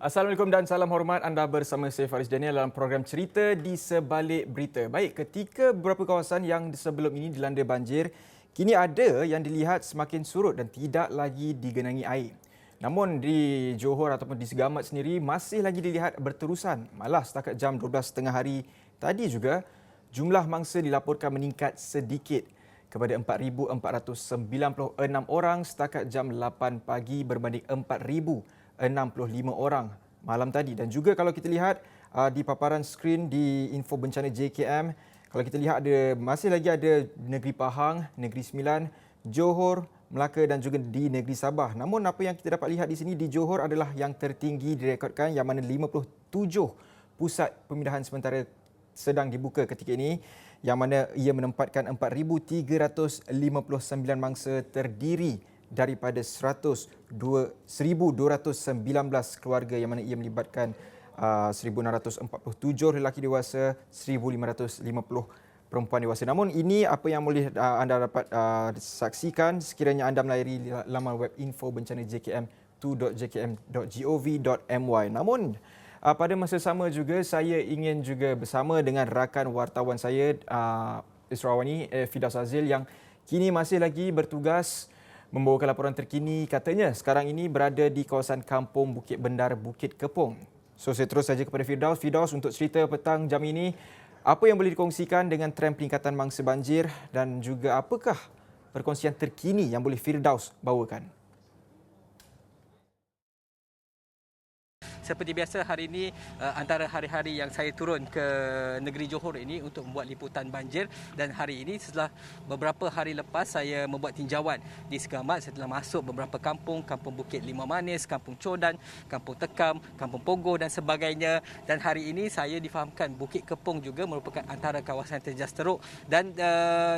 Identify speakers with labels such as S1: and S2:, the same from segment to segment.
S1: Assalamualaikum dan salam hormat. Anda bersama saya Faris Daniel dalam program Cerita di Sebalik Berita. Baik, ketika beberapa kawasan yang sebelum ini dilanda banjir, kini ada yang dilihat semakin surut dan tidak lagi digenangi air. Namun di Johor ataupun di Segamat sendiri masih lagi dilihat berterusan. Malah setakat jam 12.30 hari tadi juga, jumlah mangsa dilaporkan meningkat sedikit kepada 4,496 orang setakat jam 8 pagi berbanding 4,065 orang malam tadi. Dan juga kalau kita lihat di paparan skrin di info bencana JKM, kalau kita lihat masih lagi ada Negeri Pahang, Negeri Sembilan, Johor, Melaka dan juga di Negeri Sabah. Namun apa yang kita dapat lihat di sini di Johor adalah yang tertinggi direkodkan, yang mana 57 pusat pemindahan sementara sedang dibuka ketika ini, yang mana ia menempatkan 4,359 mangsa terdiri daripada 1,219 keluarga, yang mana ia melibatkan 1,647 lelaki dewasa, 1,550 perempuan dewasa. Namun ini apa yang boleh anda dapat saksikan sekiranya anda melayari laman web info bencana jkm2.jkm.gov.my. Namun pada masa sama juga saya ingin juga bersama dengan rakan wartawan saya Israwani Firdaus Azil yang kini masih lagi bertugas membawakan laporan terkini. Katanya sekarang ini berada di kawasan Kampung Bukit Bendar, Bukit Kepong. So saya terus saja kepada Firdaus. Firdaus, untuk cerita petang jam ini, apa yang boleh dikongsikan dengan trend peningkatan mangsa banjir dan juga apakah perkongsian terkini yang boleh Firdaus bawakan?
S2: Seperti biasa, hari ini antara hari-hari yang saya turun ke negeri Johor ini untuk membuat liputan banjir, dan hari ini setelah beberapa hari lepas saya membuat tinjauan di Segamat. Saya telah masuk beberapa kampung, Kampung Bukit Lima Manis, Kampung Codan, Kampung Tekam, Kampung Pogo dan sebagainya. Dan hari ini saya difahamkan Bukit Kepong juga merupakan antara kawasan terjejas teruk, dan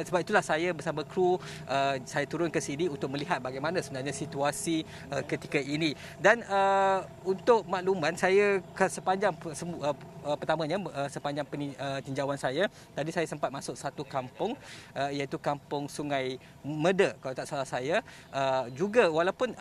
S2: sebab itulah saya bersama kru saya turun ke sini untuk melihat bagaimana sebenarnya situasi ketika ini. Dan untuk makluman, saya sepanjang sepanjang tinjauan saya tadi, saya sempat masuk satu kampung iaitu Kampung Sungai Meda kalau tak salah saya. Juga walaupun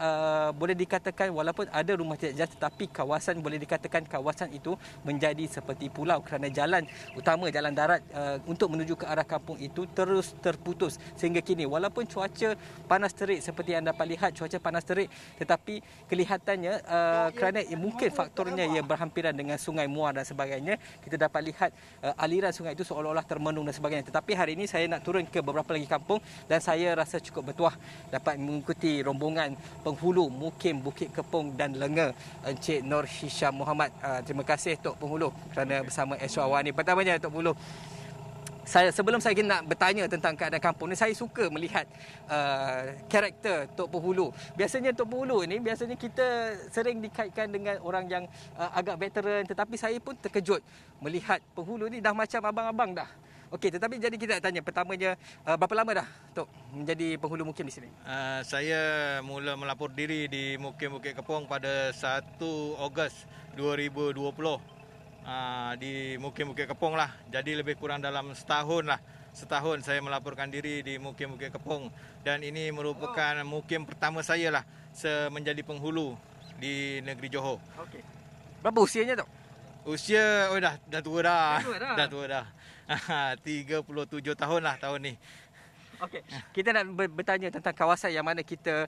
S2: boleh dikatakan walaupun ada rumah terjejas, tetapi kawasan boleh dikatakan kawasan itu menjadi seperti pulau kerana jalan utama, jalan darat untuk menuju ke arah kampung itu terus terputus sehingga kini. Walaupun cuaca panas terik seperti anda dapat lihat, cuaca panas terik, tetapi kelihatannya kerana mungkin faktornya ia berhampiran dengan Sungai Muar dan sebagainya, kita dapat lihat aliran sungai itu seolah-olah termenung dan sebagainya. Tetapi hari ini saya nak turun ke beberapa lagi kampung dan saya rasa cukup bertuah dapat mengikuti rombongan penghulu mukim Bukit Kepong dan Lenga, Encik Nur Hisham Muhammad. Terima kasih Tok Penghulu kerana bersama Israwani. Pertamanya Tok Penghulu, sebelum saya nak bertanya tentang keadaan kampung ni, saya suka melihat karakter Tok Penghulu. Biasanya Tok Penghulu ni kita sering dikaitkan dengan orang yang agak veteran, tetapi saya pun terkejut melihat penghulu ni dah macam abang-abang dah. Okey, tetapi jadi kita nak tanya pertamanya, berapa lama dah Tok menjadi penghulu mukim di sini?
S3: Saya mula melapor diri di Mukim Bukit Kepong pada 1 Ogos 2020. Di Mukim Bukit Kepong lah. Jadi lebih kurang dalam setahun saya melaporkan diri di Mukim Bukit Kepong, dan ini merupakan mukim pertama saya lah menjadi penghulu di negeri Johor.
S2: Okey. Berapa usianya Tok?
S3: Usia dah tua dah. Dah tua dah. 37 tahun lah tahun ni.
S2: Okey, kita nak bertanya tentang kawasan yang mana kita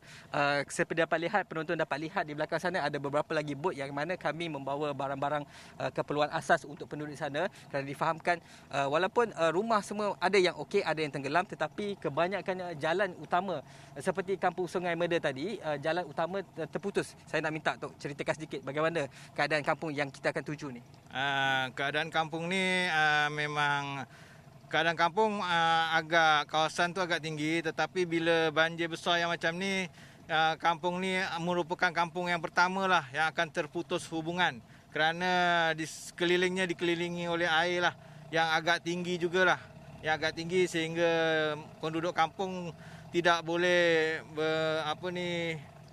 S2: seperti dapat lihat, penonton dapat lihat di belakang sana ada beberapa lagi bot yang mana kami membawa barang-barang keperluan asas untuk penduduk di sana. Kerana difahamkan walaupun rumah semua ada yang okey, ada yang tenggelam, tetapi kebanyakannya jalan utama seperti Kampung Sungai Meda tadi, jalan utama terputus. Saya nak minta Tok ceritakan sedikit bagaimana keadaan kampung yang kita akan tuju ni.
S3: Keadaan kampung ni memang keadaan kampung kawasan tu agak tinggi, tetapi bila banjir besar yang macam ni, kampung ni merupakan kampung yang pertama lah yang akan terputus hubungan, kerana di sekelilingnya dikelilingi oleh air lah yang agak tinggi jugalah, sehingga penduduk kampung tidak boleh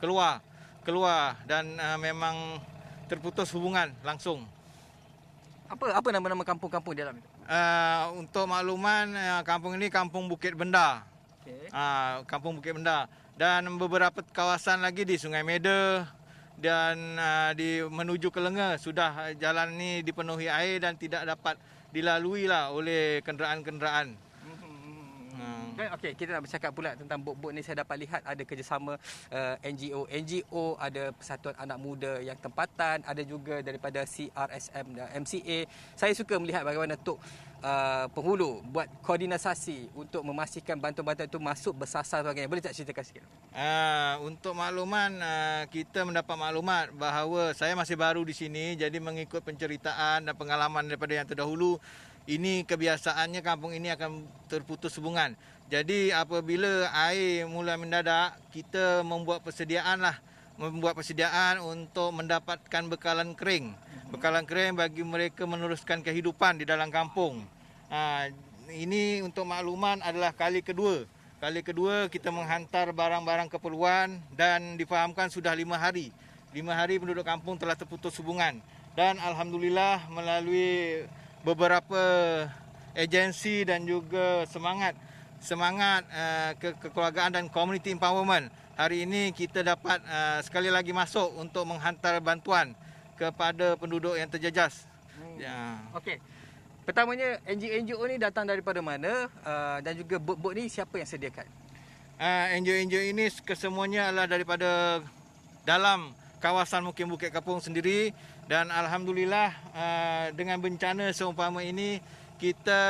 S3: keluar dan memang terputus hubungan langsung.
S2: Apa nama-nama kampung-kampung di dalam itu?
S3: Untuk makluman, kampung ini Kampung Bukit Bendar.
S2: Okay.
S3: Kampung Bukit Bendar. Dan beberapa kawasan lagi di Sungai Meda, dan menuju ke Lenga sudah jalan ni dipenuhi air dan tidak dapat dilalui lah oleh kenderaan-kenderaan.
S2: Dan okey, kita nak bercakap pula tentang bot-bot ni. Saya dapat lihat ada kerjasama NGO, ada Persatuan Anak Muda yang tempatan, ada juga daripada CRSM dan MCA. Saya suka melihat bagaimana Tok penghulu buat koordinasi untuk memastikan bantuan-bantuan itu masuk bersasar sebagainya. Boleh tak ceritakan sikit?
S3: Untuk makluman, kita mendapat maklumat bahawa saya masih baru di sini, jadi mengikut penceritaan dan pengalaman daripada yang terdahulu, ini kebiasaannya kampung ini akan terputus hubungan. Jadi apabila air mula mendadak, kita membuat persediaan untuk mendapatkan bekalan kering. Bekalan kering bagi mereka meneruskan kehidupan di dalam kampung. Ini untuk makluman adalah kali kedua. Kali kedua kita menghantar barang-barang keperluan dan difahamkan sudah 5 hari. 5 hari penduduk kampung telah terputus hubungan. Dan alhamdulillah melalui beberapa agensi dan juga semangat kekeluargaan dan community empowerment, hari ini kita dapat sekali lagi masuk untuk menghantar bantuan kepada penduduk yang terjejas.
S2: Okey. Pertamanya, NGO ni datang daripada mana, dan juga bot-bot ni siapa yang sediakan?
S3: NGO ini kesemuanya adalah daripada dalam kawasan Mukim Bukit Kapung sendiri, dan alhamdulillah dengan bencana seumpama ini kita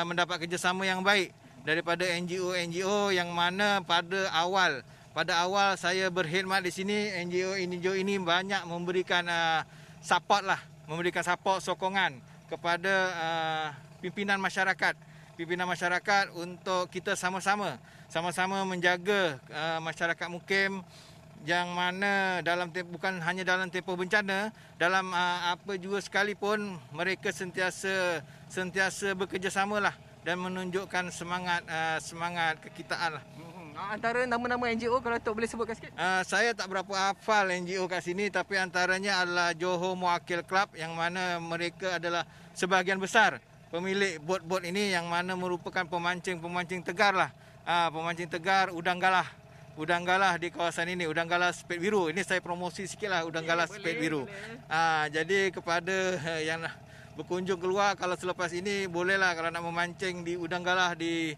S3: mendapat kerjasama yang baik daripada NGO yang mana pada awal saya berkhidmat di sini, NGO ini banyak memberikan support sokongan kepada pimpinan masyarakat untuk kita sama-sama menjaga masyarakat Mukim, yang mana bukan hanya dalam tempoh bencana, dalam apa juga sekalipun mereka sentiasa bekerjasamalah dan menunjukkan semangat kekitaan lah.
S2: Antara nama-nama NGO kalau Tok boleh sebutkan sikit?
S3: Saya tak berapa hafal NGO kat sini, tapi antaranya adalah Johor Mewakil Club, yang mana mereka adalah sebahagian besar pemilik bot-bot ini, yang mana merupakan pemancing tegar lah. Pemancing tegar Udang Galah di kawasan ini, Udang Galah Spet Biru. Ini saya promosi sikit lah, Udang Galah Spet Biru. Jadi kepada yang berkunjung keluar, kalau selepas ini bolehlah, kalau nak memancing di Udang Galah di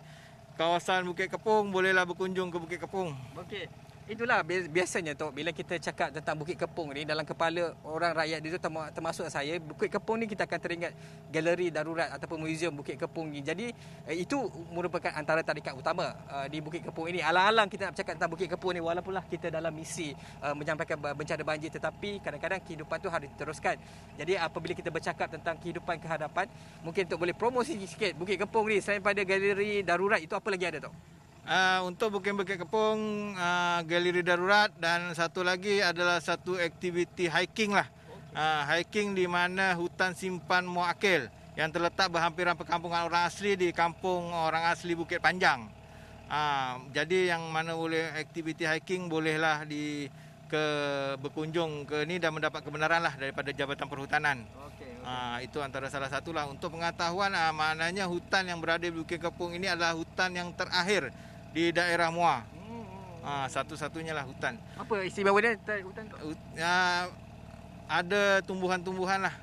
S3: kawasan Bukit Kepung, bolehlah berkunjung ke Bukit Kepung.
S2: Okey. Itulah biasanya Tok, bila kita cakap tentang Bukit Kepung ni, dalam kepala orang rakyat itu termasuk saya, Bukit Kepung ni kita akan teringat galeri darurat ataupun muzium Bukit Kepung ni. Jadi itu merupakan antara tarikat utama di Bukit Kepung ini. Alang-alang kita nak bercakap tentang Bukit Kepung ni, walaupunlah kita dalam misi menyampaikan bencana banjir, tetapi kadang-kadang kehidupan tu harus diteruskan. Jadi apabila kita bercakap tentang kehidupan kehadapan, mungkin Tok boleh promosi sikit Bukit Kepung ni. Selain pada galeri darurat, itu apa lagi ada Tok?
S3: Untuk Bukit Kepung, galeri darurat, dan satu lagi adalah satu aktiviti hiking lah. Hiking di mana hutan simpan Muakil yang terletak berhampiran perkampungan orang asli di kampung orang asli Bukit Panjang. Jadi yang mana boleh aktiviti hiking, bolehlah berkunjung ke ni dan mendapat kebenaran lah daripada Jabatan Perhutanan. Itu antara salah satulah untuk pengetahuan. Maknanya hutan yang berada di Bukit Kepung ini adalah hutan yang terakhir di daerah Muar. Satu-satunya lah hutan.
S2: Apa istimewa dia hutan tu?
S3: Ada tumbuhan-tumbuhan lah.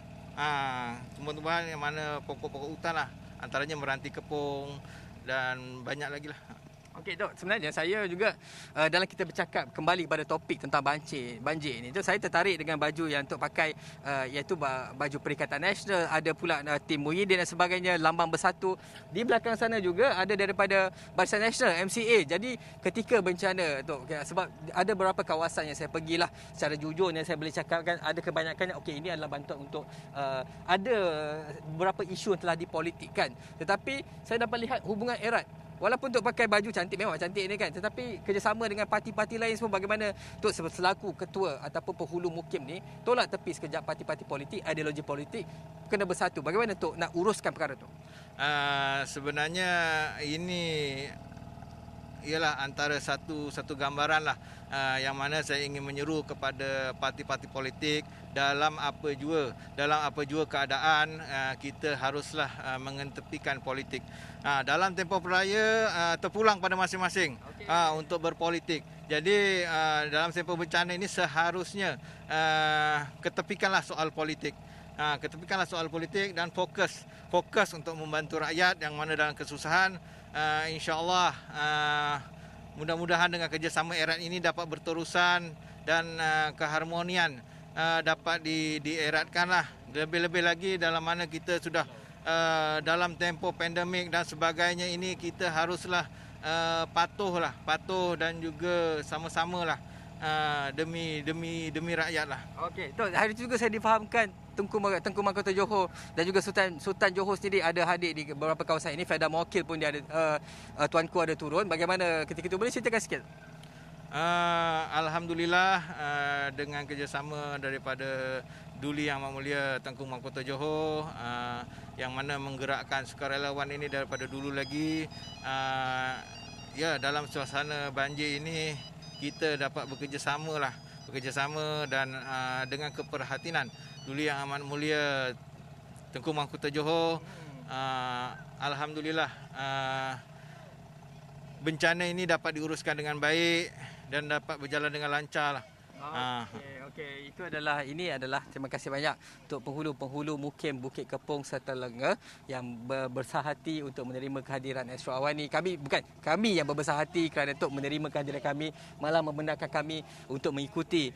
S3: Tumbuhan-tumbuhan yang mana pokok-pokok hutan lah. Antaranya meranti kepung dan banyak lagi lah.
S2: Okey Tok, sebenarnya saya juga dalam kita bercakap kembali pada topik tentang banjir ni, saya tertarik dengan baju yang Tok pakai, iaitu baju Perikatan Nasional, ada pula tim Muhyiddin dan sebagainya, lambang bersatu. Di belakang sana juga ada daripada Barisan Nasional MCA. Jadi ketika bencana Tok, sebab ada beberapa kawasan yang saya pergilah, secara jujur yang saya boleh cakapkan, ada kebanyakannya okey, ini adalah bantuan untuk ada beberapa isu yang telah dipolitikkan, tetapi saya dapat lihat hubungan erat. Walaupun Tok pakai baju cantik, memang cantik ni kan, tetapi kerjasama dengan parti-parti lain semua, bagaimana Tok selaku ketua ataupun penghulu Mukim ni tolak tepi sekejap parti-parti politik, ideologi politik, kena bersatu. Bagaimana Tok nak uruskan perkara tu?
S3: Sebenarnya ini ialah antara satu gambaran lah, yang mana saya ingin menyeru kepada parti-parti politik dalam apa jua keadaan, kita haruslah mengetepikan politik. Dalam tempoh raya terpulang pada masing-masing untuk berpolitik. Jadi dalam tempoh bencana ini seharusnya ketepikanlah soal politik. Ketepikanlah soal politik dan fokus untuk membantu rakyat yang mana dalam kesusahan. InsyaAllah mudah-mudahan dengan kerjasama erat ini dapat berterusan dan keharmonian dapat dieratkanlah. Lebih-lebih lagi dalam mana kita sudah dalam tempoh pandemik dan sebagainya ini, kita haruslah patuh dan juga sama-samalah demi rakyat lah.
S2: Okey, Tok, hari itu juga saya difahamkan Tengku Mahkota Johor dan juga Sultan Johor sendiri ada hadir di beberapa kawasan ini. Fedah Mewakil pun dia ada, tuanku ada turun. Bagaimana ketika itu? Boleh ceritakan sikit?
S3: Alhamdulillah dengan kerjasama daripada Duli Yang Amat Mulia Tengku Mahkota Johor yang mana menggerakkan sukarelawan ini daripada dulu lagi. Ya, dalam suasana banjir ini kita dapat bekerjasama dan dengan keperhatian Duli Yang Amat Mulia Tengku Mahkota Johor. Alhamdulillah bencana ini dapat diuruskan dengan baik dan dapat berjalan dengan lancar lah.
S2: Okey. Ini adalah terima kasih banyak untuk penghulu mukim Bukit Kepong serta Lenga yang berbesar hati untuk menerima kehadiran Astro Awani. Kami yang berbesar hati kerana untuk menerima kehadiran kami, malah membenarkan kami untuk mengikuti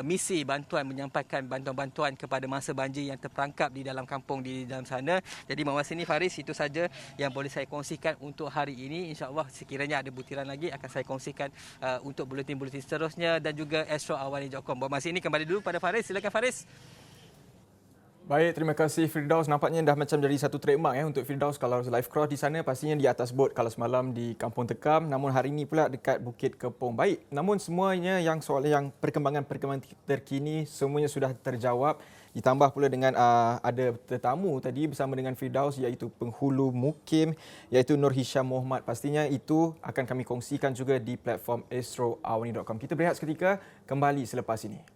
S2: misi menyampaikan bantuan-bantuan kepada mangsa banjir yang terperangkap di dalam kampung di dalam sana. Jadi masa ini Faris, itu saja yang boleh saya kongsikan untuk hari ini. InsyaAllah sekiranya ada butiran lagi akan saya kongsikan untuk buletin-buletin seterusnya dan juga astro.awani.com. Buat masa ini kembali dulu pada Faris. Silakan Faris.
S1: Baik, terima kasih Firdaus. Nampaknya dah macam jadi satu trademark untuk Firdaus. Kalau live cross di sana pastinya di atas bot, kalau semalam di Kampung Tekam, namun hari ini pula dekat Bukit Kepong. Baik, namun semuanya soalan perkembangan terkini semuanya sudah terjawab. Ditambah pula dengan ada tetamu tadi bersama dengan Firdaus, iaitu penghulu mukim, iaitu Nur Hisham Mohamad. Pastinya itu akan kami kongsikan juga di platform astroawani.com. Kita berehat seketika, kembali selepas ini.